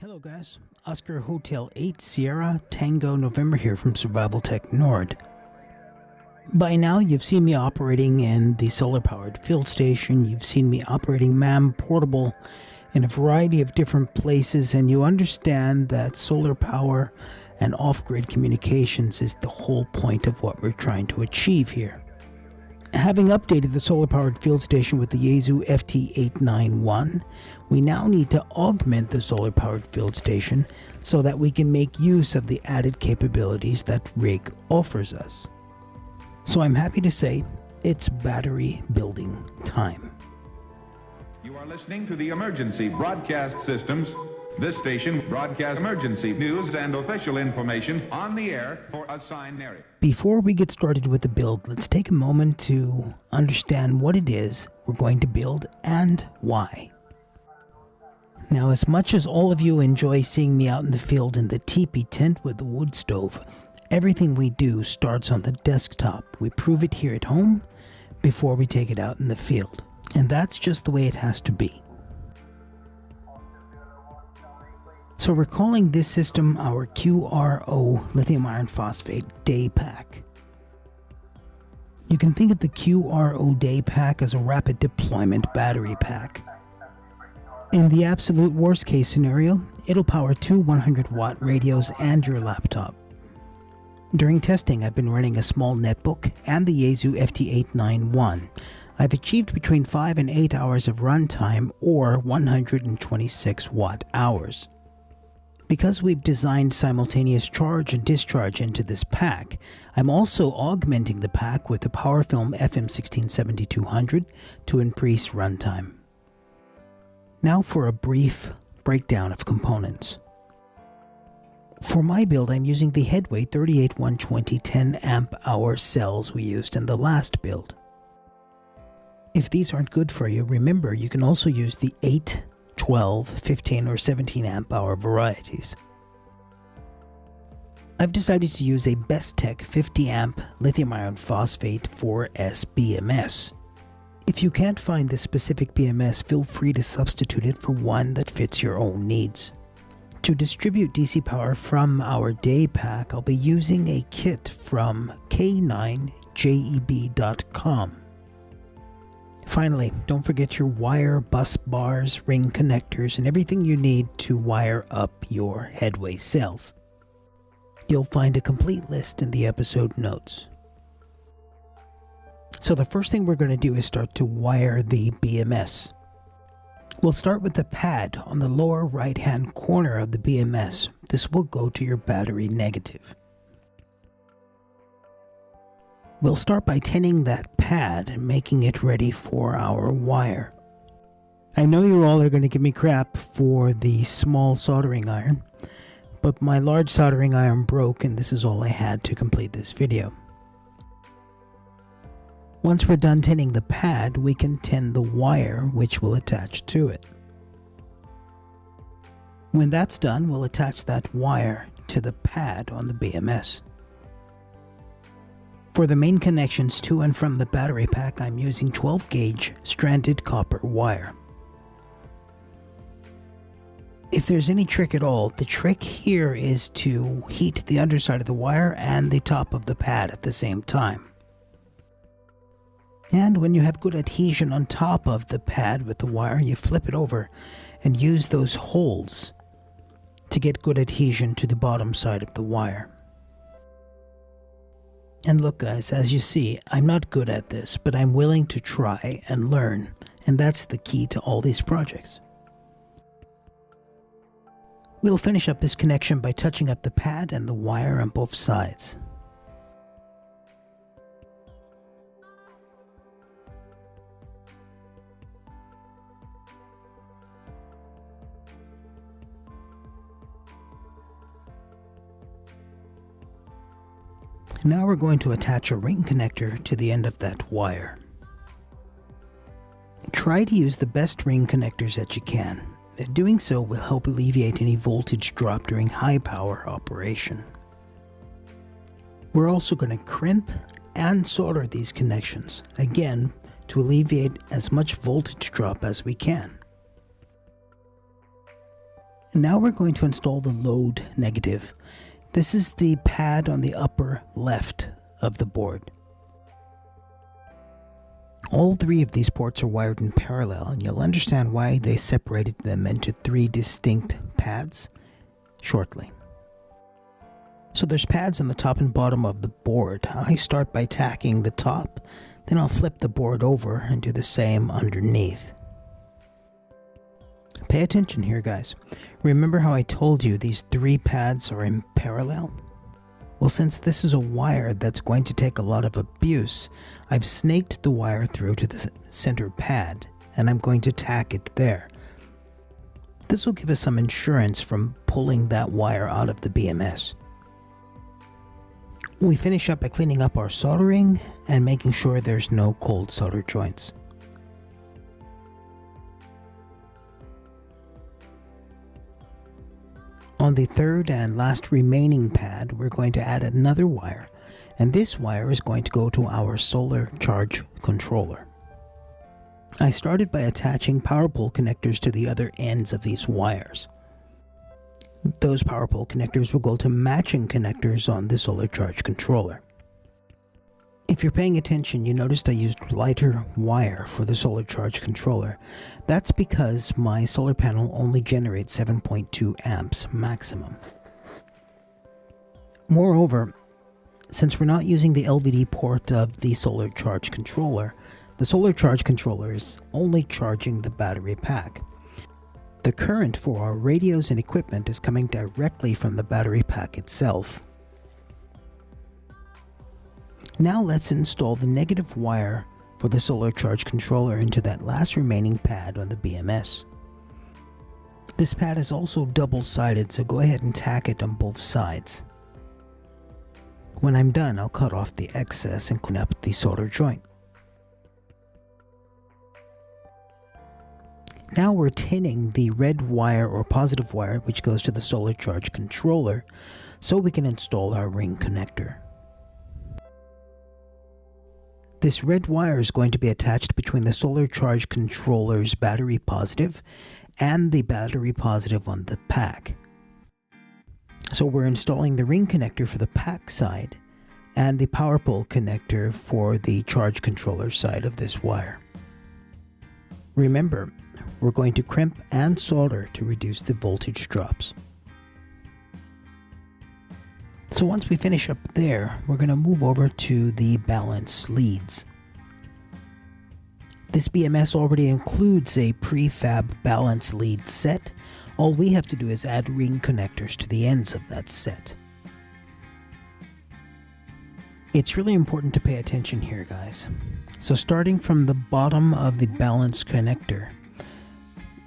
Hello guys, Oscar Hotel 8 Sierra Tango November here from Survival Tech Nord. By now you've seen me operating in the solar powered field station, you've seen me operating MAM portable in a variety of different places, and you understand that solar power and off-grid communications is the whole point of what we're trying to achieve here. Having updated the solar-powered field station with the Yaesu FT891, we now need to augment the solar-powered field station so that we can make use of the added capabilities that rig offers us. So I'm happy to say it's battery building time. You are listening to the Emergency Broadcast Systems. This station broadcasts emergency news and official information on the air for assigned area. Before we get started with the build, let's take a moment to understand what it is we're going to build and why. Now, as much as all of you enjoy seeing me out in the field in the teepee tent with the wood stove, everything we do starts on the desktop. We prove it here at home before we take it out in the field. And that's just the way it has to be. So we're calling this system our QRO lithium iron phosphate day pack. You can think of the QRO day pack as a rapid deployment battery pack. In the absolute worst case scenario, it'll power 2 100-watt radios and your laptop. During testing, I've been running a small netbook and the Yaesu FT891. I've achieved between 5 and 8 hours of runtime, or 126 watt hours. Because we've designed simultaneous charge and discharge into this pack, I'm also augmenting the pack with the PowerFilm FM167200 to increase runtime. Now for a brief breakdown of components. For my build, I'm using the Headway 38120 10 amp hour cells we used in the last build. If these aren't good for you, remember you can also use the 8, 12, 15, or 17 amp hour varieties. I've decided to use a Bestech 50 amp lithium iron phosphate 4S BMS. If you can't find this specific BMS, feel free to substitute it for one that fits your own needs. To distribute DC power from our day pack, I'll be using a kit from k9jeb.com. Finally, don't forget your wire, bus bars, ring connectors, and everything you need to wire up your Headway cells. You'll find a complete list in the episode notes. So the first thing we're going to do is start to wire the BMS. We'll start with the pad on the lower right-hand corner of the BMS. This will go to your battery negative. We'll start by tinning that pad and making it ready for our wire. I know you all are going to give me crap for the small soldering iron, but my large soldering iron broke and this is all I had to complete this video. Once we're done tinning the pad, we can tin the wire which will attach to it. When that's done, we'll attach that wire to the pad on the BMS. For the main connections to and from the battery pack, I'm using 12 gauge stranded copper wire. If there's any trick at all, the trick here is to heat the underside of the wire and the top of the pad at the same time. And when you have good adhesion on top of the pad with the wire, you flip it over and use those holes to get good adhesion to the bottom side of the wire. And look guys, as you see, I'm not good at this, but I'm willing to try and learn, and that's the key to all these projects. We'll finish up this connection by touching up the pad and the wire on both sides. Now we're going to attach a ring connector to the end of that wire. Try to use the best ring connectors that you can. Doing so will help alleviate any voltage drop during high power operation. We're also going to crimp and solder these connections, again to alleviate as much voltage drop as we can. Now we're going to install the load negative. This is the pad on the upper left of the board. All three of these ports are wired in parallel, and you'll understand why they separated them into three distinct pads shortly. So there's pads on the top and bottom of the board. I start by tacking the top, then I'll flip the board over and do the same underneath. Pay attention here, guys. Remember how I told you these three pads are in parallel? Well, since this is a wire that's going to take a lot of abuse, I've snaked the wire through to the center pad, and I'm going to tack it there. This will give us some insurance from pulling that wire out of the BMS. We finish up by cleaning up our soldering and making sure there's no cold solder joints. On the third and last remaining pad, we're going to add another wire, and this wire is going to go to our solar charge controller. I started by attaching power pole connectors to the other ends of these wires. Those power pole connectors will go to matching connectors on the solar charge controller. If you're paying attention, you noticed I used lighter wire for the solar charge controller. That's because my solar panel only generates 7.2 amps maximum. Moreover, since we're not using the LVD port of the solar charge controller, the solar charge controller is only charging the battery pack. The current for our radios and equipment is coming directly from the battery pack itself. Now let's install the negative wire for the solar charge controller into that last remaining pad on the BMS. This pad is also double-sided, so go ahead and tack it on both sides. When I'm done, I'll cut off the excess and clean up the solder joint. Now we're tinning the red wire or positive wire which goes to the solar charge controller so we can install our ring connector. This red wire is going to be attached between the solar charge controller's battery positive and the battery positive on the pack. So we're installing the ring connector for the pack side and the power pole connector for the charge controller side of this wire. Remember, we're going to crimp and solder to reduce the voltage drops. So once we finish up there, we're going to move over to the balance leads. This BMS already includes a prefab balance lead set. All we have to do is add ring connectors to the ends of that set. It's really important to pay attention here, guys. So starting from the bottom of the balance connector,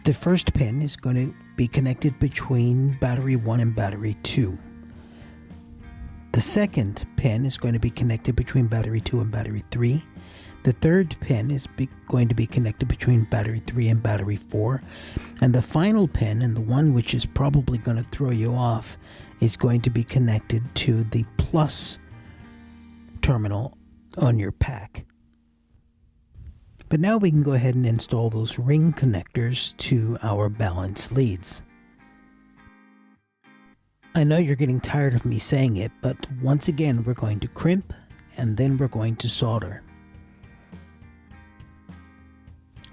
the first pin is going to be connected between battery 1 and battery 2. The second pin is going to be connected between battery 2 and battery 3. The third pin is going to be connected between battery 3 and battery 4. And the final pin, and the one which is probably going to throw you off, is going to be connected to the plus terminal on your pack. But now we can go ahead and install those ring connectors to our balance leads. I know you're getting tired of me saying it, but once again we're going to crimp and then we're going to solder.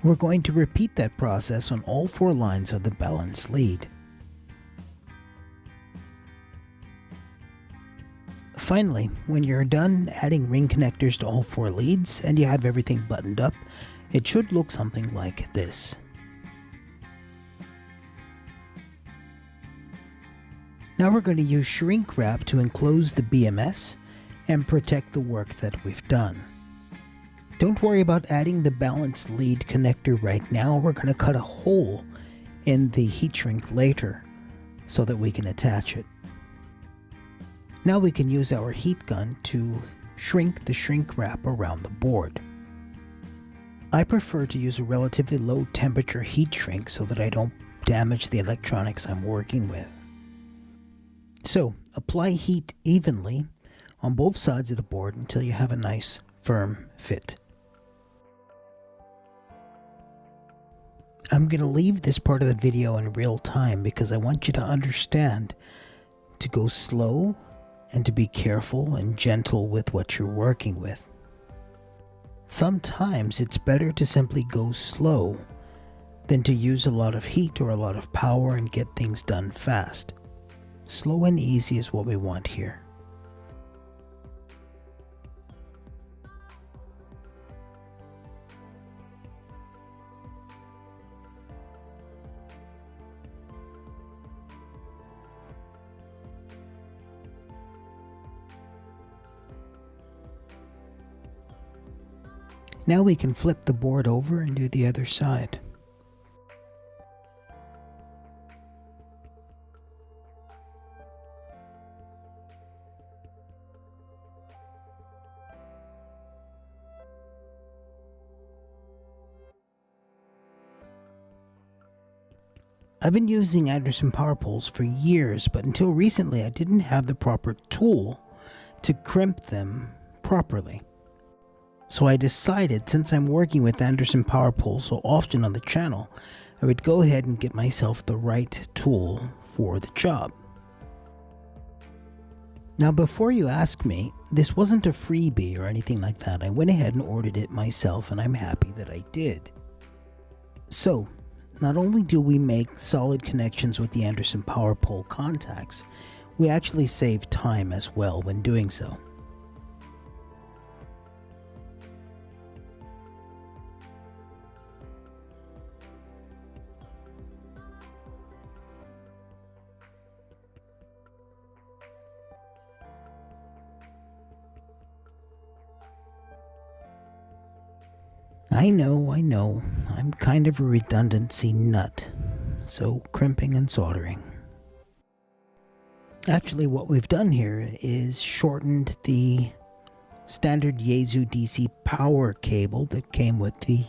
We're going to repeat that process on all 4 lines of the balance lead. Finally, when you're done adding ring connectors to all 4 leads and you have everything buttoned up, it should look something like this. Now we're going to use shrink wrap to enclose the BMS and protect the work that we've done. Don't worry about adding the balance lead connector right now. We're going to cut a hole in the heat shrink later so that we can attach it. Now we can use our heat gun to shrink the shrink wrap around the board. I prefer to use a relatively low temperature heat shrink so that I don't damage the electronics I'm working with. So apply heat evenly on both sides of the board until you have a nice firm fit. I'm going to leave this part of the video in real time because I want you to understand to go slow and to be careful and gentle with what you're working with. Sometimes it's better to simply go slow than to use a lot of heat or a lot of power and get things done fast. Slow and easy is what we want here. Now we can flip the board over and do the other side. I've been using Anderson power poles for years, but until recently I didn't have the proper tool to crimp them properly. So I decided, since I'm working with Anderson power poles so often on the channel, I would go ahead and get myself the right tool for the job. Now before you ask me, this wasn't a freebie or anything like that. I went ahead and ordered it myself, and I'm happy that I did. So, not only do we make solid connections with the Anderson power pole contacts, we actually save time as well when doing so. I know, I'm kind of a redundancy nut, so crimping and soldering. Actually, what we've done here is shortened the standard Yaesu DC power cable that came with the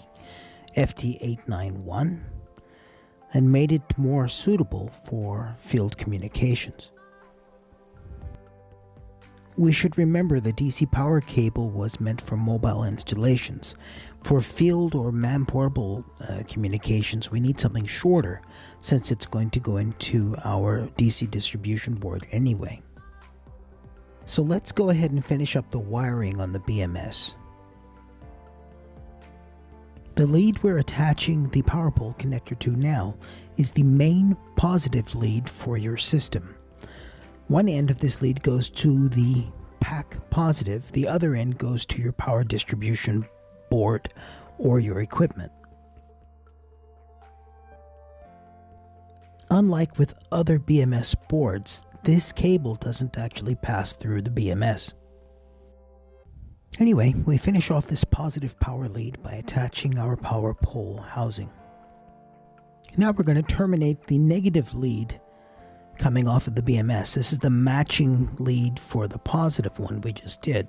FT891 and made it more suitable for field communications. We should remember the DC power cable was meant for mobile installations. For field or man-portable communications, we need something shorter since it's going to go into our DC distribution board anyway. So let's go ahead and finish up the wiring on the BMS. The lead we're attaching the power pole connector to now is the main positive lead for your system. One end of this lead goes to the pack positive, the other end goes to your power distribution board or your equipment. Unlike with other BMS boards, this cable doesn't actually pass through the BMS. Anyway, we finish off this positive power lead by attaching our power pole housing. Now we're going to terminate the negative lead coming off of the BMS. This is the matching lead for the positive one we just did.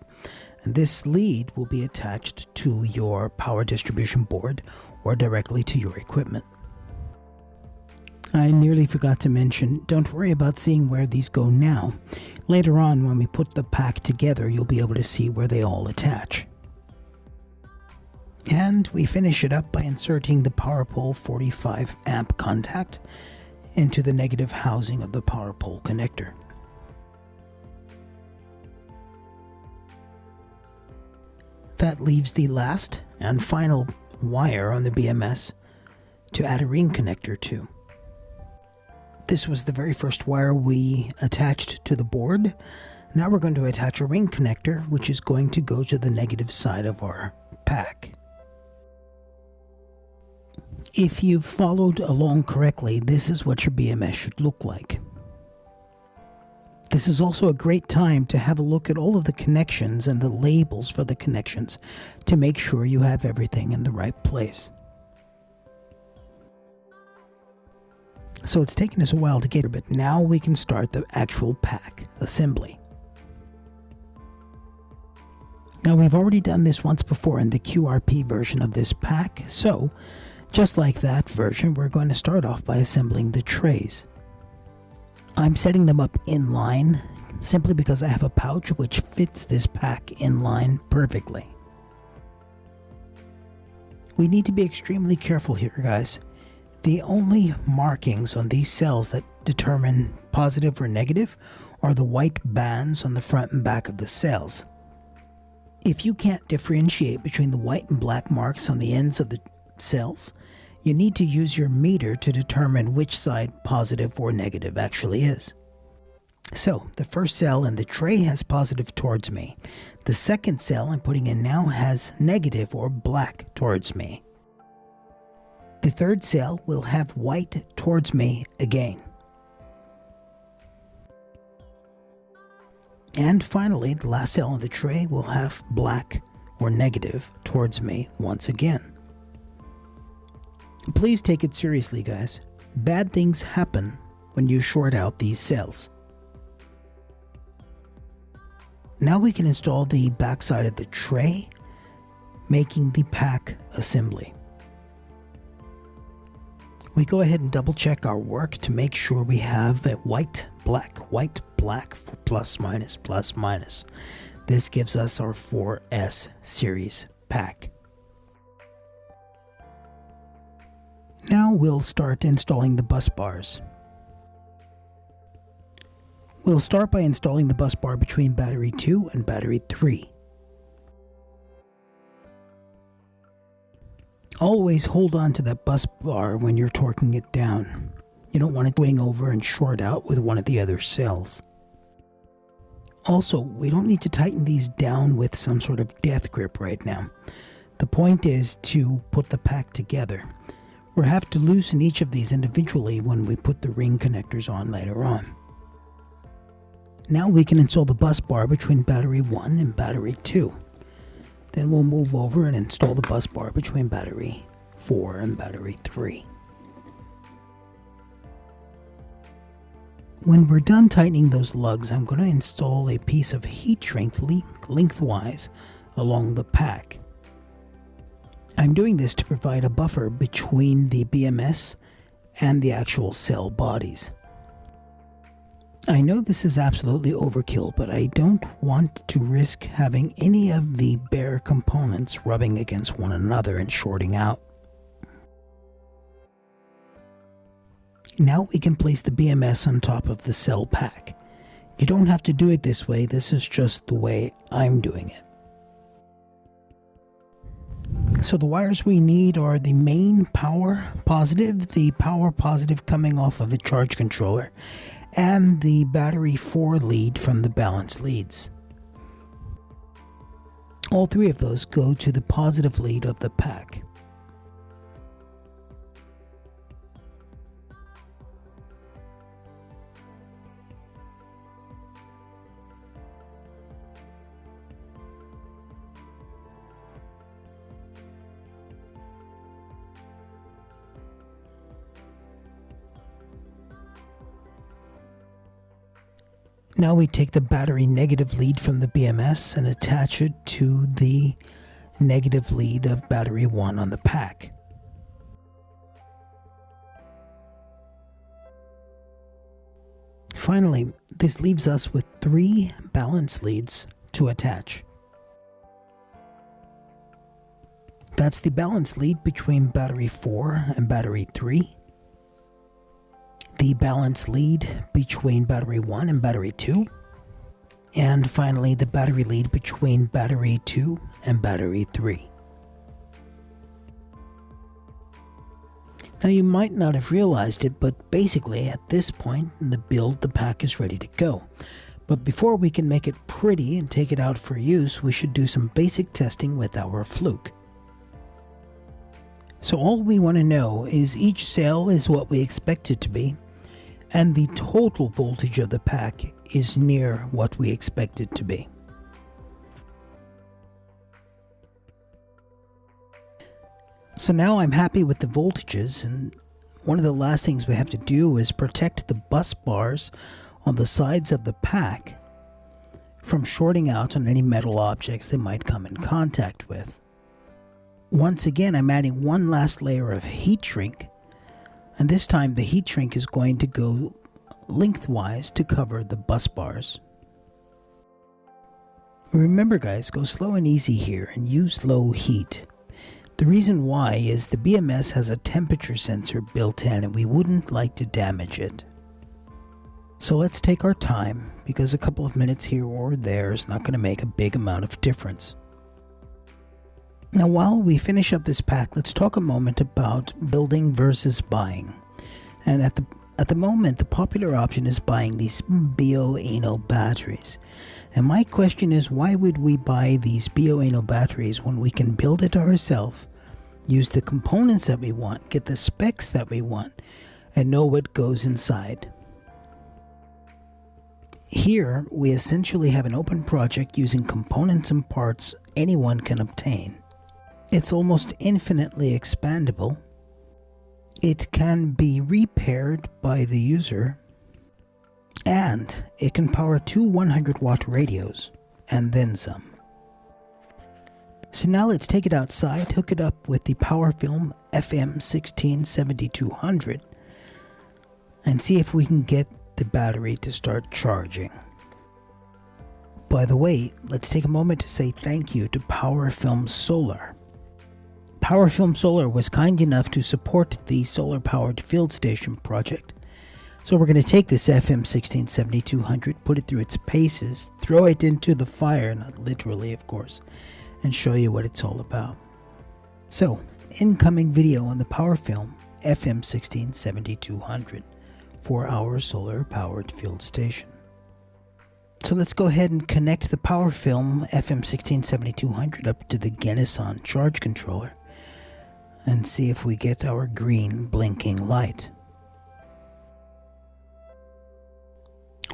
And this lead will be attached to your power distribution board or directly to your equipment. I nearly forgot to mention, don't worry about seeing where these go now. Later on, when we put the pack together, you'll be able to see where they all attach. And we finish it up by inserting the power pole 45 amp contact into the negative housing of the power pole connector. That leaves the last and final wire on the BMS to add a ring connector to. This was the very first wire we attached to the board. Now we're going to attach a ring connector, which is going to go to the negative side of our pack. If you've followed along correctly, this is what your BMS should look like. This is also a great time to have a look at all of the connections and the labels for the connections to make sure you have everything in the right place. So it's taken us a while to get here, but now we can start the actual pack assembly. Now we've already done this once before in the QRP version of this pack, so just like that version, we're going to start off by assembling the trays. I'm setting them up in line simply because I have a pouch which fits this pack in line perfectly. We need to be extremely careful here, guys. The only markings on these cells that determine positive or negative are the white bands on the front and back of the cells. If you can't differentiate between the white and black marks on the ends of the cells, you need to use your meter to determine which side positive or negative actually is. So, the first cell in the tray has positive towards me. The second cell I'm putting in now has negative or black towards me. The third cell will have white towards me again. And finally, the last cell in the tray will have black or negative towards me once again. Please take it seriously, guys. Bad things happen when you short out these cells. Now we can install the backside of the tray, making the pack assembly. We go ahead and double check our work to make sure we have a white, black for plus minus. This gives us our 4S series pack. Now we'll start installing the bus bars. We'll start by installing the bus bar between battery 2 and battery 3. Always hold on to that bus bar when you're torquing it down. You don't want it going over and short out with one of the other cells. Also, we don't need to tighten these down with some sort of death grip right now. The point is to put the pack together. We'll have to loosen each of these individually when we put the ring connectors on later on. Now we can install the bus bar between battery 1 and battery 2. Then we'll move over and install the bus bar between battery 4 and battery 3. When we're done tightening those lugs, I'm going to install a piece of heat shrink lengthwise along the pack. I'm doing this to provide a buffer between the BMS and the actual cell bodies. I know this is absolutely overkill, but I don't want to risk having any of the bare components rubbing against one another and shorting out. Now we can place the BMS on top of the cell pack. You don't have to do it this way, this is just the way I'm doing it. So the wires we need are the main power positive, the power positive coming off of the charge controller, and the battery 4 lead from the balance leads. All three of those go to the positive lead of the pack. Now we take the battery negative lead from the BMS and attach it to the negative lead of battery 1 on the pack. Finally, this leaves us with 3 balance leads to attach. That's the balance lead between battery 4 and battery 3. The balance lead between battery 1 and battery 2, and finally the battery lead between battery 2 and battery 3. Now you might not have realized it, but basically at this point in the build the pack is ready to go. But before we can make it pretty and take it out for use, we should do some basic testing with our fluke. So all we want to know is each cell is what we expect it to be, and the total voltage of the pack is near what we expect it to be. So now I'm happy with the voltages, and one of the last things we have to do is protect the bus bars on the sides of the pack from shorting out on any metal objects they might come in contact with. Once again, I'm adding one last layer of heat shrink, and this time the heat shrink is going to go lengthwise to cover the bus bars. Remember guys, go slow and easy here and use low heat. The reason why is the BMS has a temperature sensor built in and we wouldn't like to damage it. So let's take our time, because a couple of minutes here or there is not going to make a big amount of difference. Now while we finish up this pack, let's talk a moment about building versus buying. And at the moment, the popular option is buying these bioenno batteries. And my question is, why would we buy these bioenno batteries when we can build it ourselves, use the components that we want, get the specs that we want, and know what goes inside? Here, we essentially have an open project using components and parts anyone can obtain. It's almost infinitely expandable. It can be repaired by the user, and it can power 2 100-watt radios, and then some. So now let's take it outside, hook it up with the PowerFilm FM167200, and see if we can get the battery to start charging. By the way, let's take a moment to say thank you to PowerFilm Solar. PowerFilm Solar was kind enough to support the solar-powered field station project. So we're going to take this FM167200, put it through its paces, throw it into the fire, not literally of course, and show you what it's all about. So, incoming video on the PowerFilm FM167200. 4-hour solar-powered field station. So let's go ahead and connect the PowerFilm FM167200 up to the Genison charge controller and see if we get our green blinking light.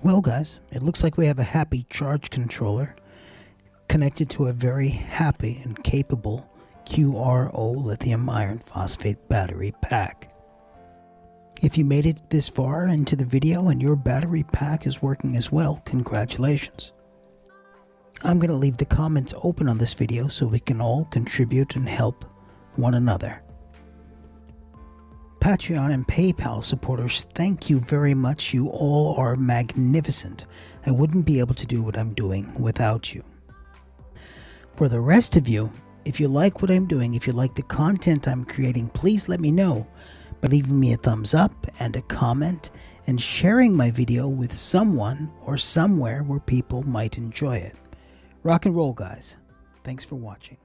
Well guys, it looks like we have a happy charge controller connected to a very happy and capable QRO lithium iron phosphate battery pack. If you made it this far into the video and your battery pack is working as well, congratulations. I'm going to leave the comments open on this video so we can all contribute and help one another. Patreon and PayPal supporters, thank you very much. You all are magnificent. I wouldn't be able to do what I'm doing without you. For the rest of you, if you like what I'm doing, if you like the content I'm creating, please let me know by leaving me a thumbs up and a comment and sharing my video with someone or somewhere where people might enjoy it. Rock and roll, guys. Thanks for watching.